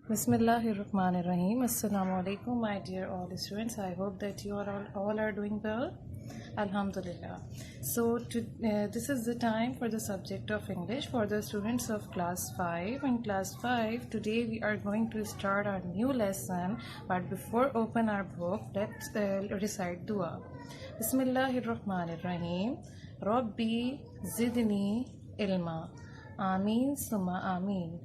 Bismillahirrahmanirrahim. Assalamu alaikum, my dear all students. I hope that you are all are doing well. Alhamdulillah. So this is the time for the subject of English for the students of class 5. In class 5, today we are going to start our new lesson. But before open our book, let's recite dua. Bismillahirrahmanirrahim. Rabbi zidni ilma. Ameen summa Ameen.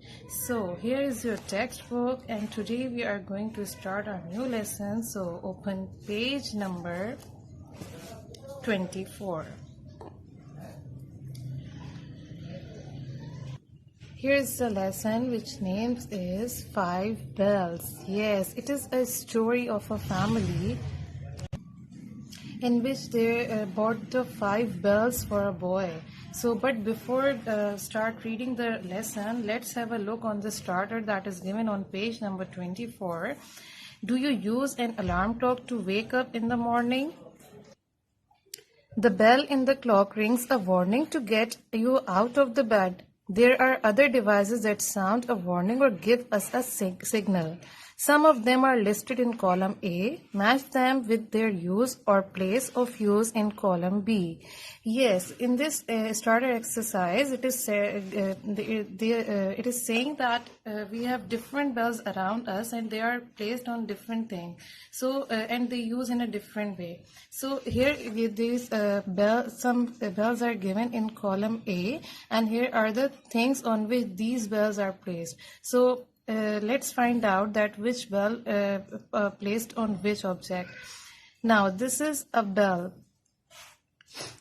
So here is your textbook, and today we are going to start our new lesson. So open page number 24. Here's the lesson which names is Five Bells. Yes, it is a story of a family in which they bought the 5 bells for a boy. So, but before start reading the lesson, let's have a look on the starter that is given on page number 24. Do you use an alarm clock to wake up in the morning? The bell in the clock rings a warning to get you out of the bed. There are other devices that sound a warning or give us a signal. Some of them are listed in column A. Match them with their use or place of use in column B. Yes, in this starter exercise, it is saying that we have different bells around us and they are placed on different things. So and they use in a different way. So here these some bells are given in column A, and here are the things on which these bells are placed. So let's find out that which bell placed on which object. Now this is a bell.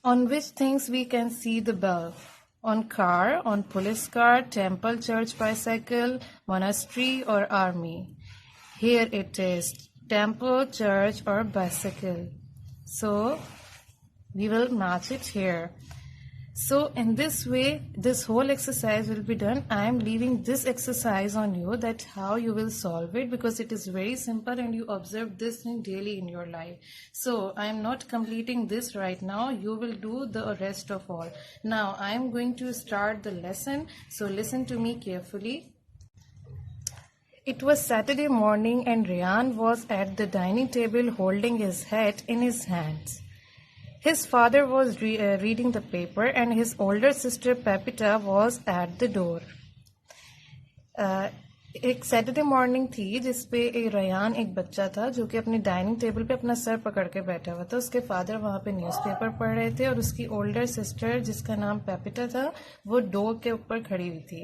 On which things we can see the bell? On car, on police car, temple, church, bicycle, monastery or army. Here it is, temple, church or bicycle. So we will match it here. So in this way, this whole exercise will be done. I am leaving this exercise on you, that how you will solve it, because it is very simple and you observe this thing daily in your life. So I am not completing this right now. You will do the rest of all. Now I am going to start the lesson. So listen to me carefully. It was Saturday morning and Ryan was at the dining table holding his hat in his hands. His father was reading the paper and his older sister Pepita was at the door. एक Saturday morning थी जिसपे Ryan एक बच्चा था जो कि अपने dining table पे अपना सर पकड़ के बैठा हुआ था. उसके फादर वहाँ पे न्यूज़पेपर पढ़ रहे थे और उसकी ओल्डर सिस्टर जिसका नाम पेपिटा था वो डोर के ऊपर खड़ी हुई थी.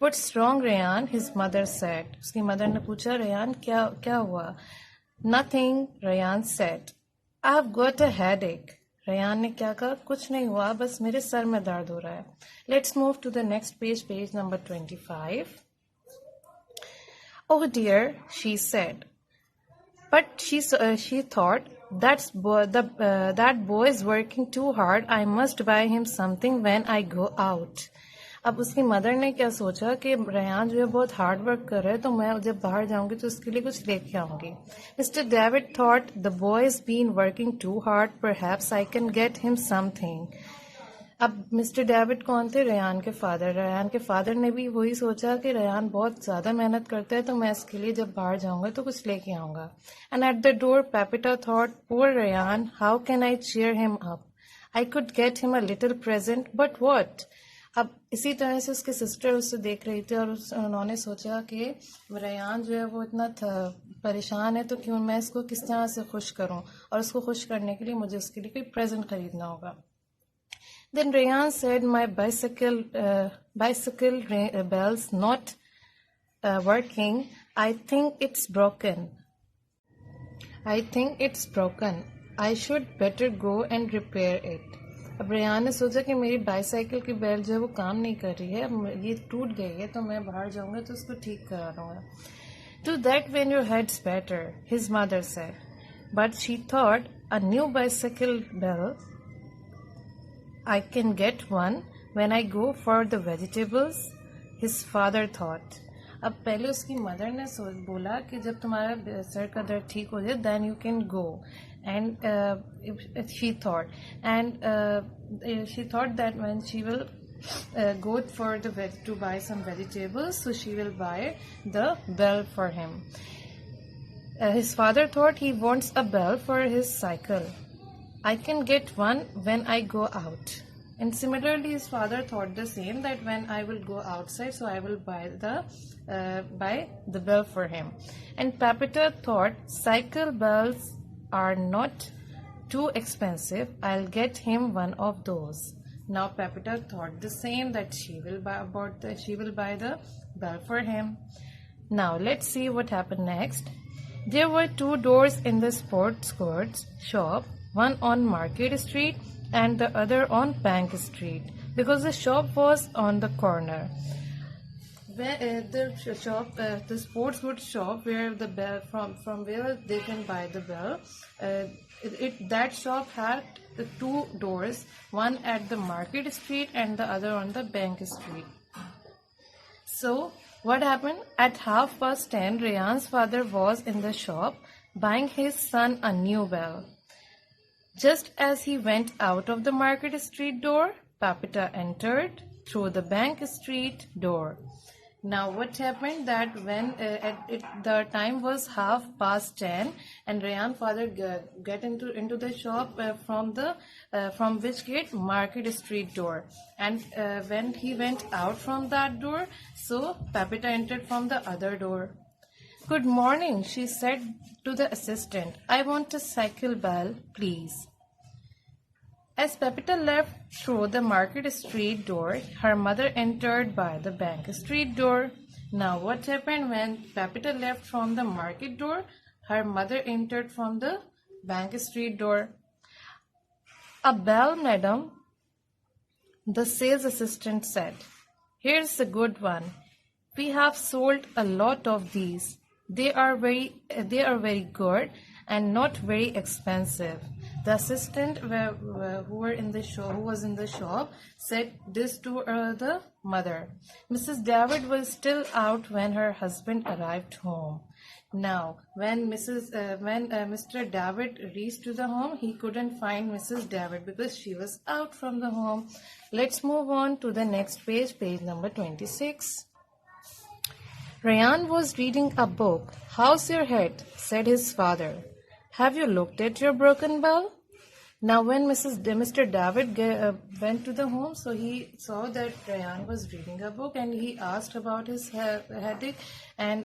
What's wrong Ryan? His mother said. उसकी मदर ने पूछा, रयान क्या हुआ? Nothing, Ryan said. I have got a headache. Ryan ने क्या कहा? कुछ नहीं हुआ, बस मेरे सर में दर्द हो रहा है. Let's move to the next page, page number 25. Oh dear, she said. But she thought, that boy is working too hard. I must buy him something when I go out. अब उसकी mother ने क्या सोचा कि Ryan जो है बहुत hard work कर रहा है, तो मैं जब बाहर जाऊंगी तो उसके लिए कुछ लेके आऊंगी. Mister David thought, the boy is been working too hard, perhaps I can get him something. अब मिस्टर डेविड कौन थे? रयान के फादर. रयान के फादर ने भी वही सोचा कि रयान बहुत ज्यादा मेहनत करता है, तो मैं इसके लिए जब बाहर जाऊंगा तो कुछ लेके आऊंगा. And at the door Pepita thought, poor Ryan, how can I cheer him up? I could get him a little present, but what? अब इसी तरह से उसके सिस्टर उससे देख रही थी और उन्होंने सोचा कि रयान जो है वो इतना परेशान है, तो क्यों मैं इसको किस तरह से खुश करूं, और उसको खुश करने के लिए मुझे उसके लिए कोई प्रेजेंट खरीदना होगा. Then Rayan said, my bicycle bells not working. I think it's broken. I should better go and repair it. अब रेयान ने सोचा कि मेरी बाईसाइकिल की बेल जो है वो काम नहीं कर रही है, ये टूट गई है, तो मैं बाहर जाऊंगा तो उसको ठीक करा लूंगा. Do that when your head's better, his mother said. But she thought, a new bicycle bell, I can get one when I go for the vegetables, his father thought. अब पहले उसकी मदर ने बोला कि जब तुम्हारा सर का दर्द ठीक हो जाए, then you can go. And she thought that when she will go for to buy some vegetables, so she will buy the bell for him. His father thought he wants a bell for his cycle. I can get one when I go out. And similarly, his father thought the same, that when I will go outside, so I will buy the bell for him. And Pepita thought, cycle bells are not too expensive. I'll get him one of those. Now Pepita thought the same, that she will buy the bell for him. Now let's see what happened next. There were two doors in the sports goods shop, one on Market Street and the other on Bank Street, because the shop was on the corner. The sports goods shop, where the bell from where they can buy the bell, that shop had the two doors, one at the Market Street and the other on the Bank Street. So what happened? At 10:30, Rayan's father was in the shop buying his son a new bell. Just as he went out of the Market Street door, Pepita entered through the Bank Street door. Now what happened, that when the time was 10:30 and Rayan's father get into the shop from which gate? Market Street door. And when he went out from that door, so Pepita entered from the other door. Good morning, she said to the assistant. I want a cycle bell, please. As Pepita left through the Market Street door, her mother entered by the Bank Street door. Now what happened when Pepita left from the market door? Her mother entered from the Bank Street door. A bell, madam, the sales assistant said. Here's a good one. We have sold a lot of these. They are very good and not very expensive. The assistant who was in the shop said this to the mother. Mrs. David was still out when her husband arrived home. Now, when Mr. David reached to the home, he couldn't find Mrs. David because she was out from the home. Let's move on to the next page, page number 26. Rayan was reading a book. How's your head? Said his father. Have you looked at your broken bell? Now when Mr. David went to the home, so he saw that Rayan was reading a book and he asked about his headache, and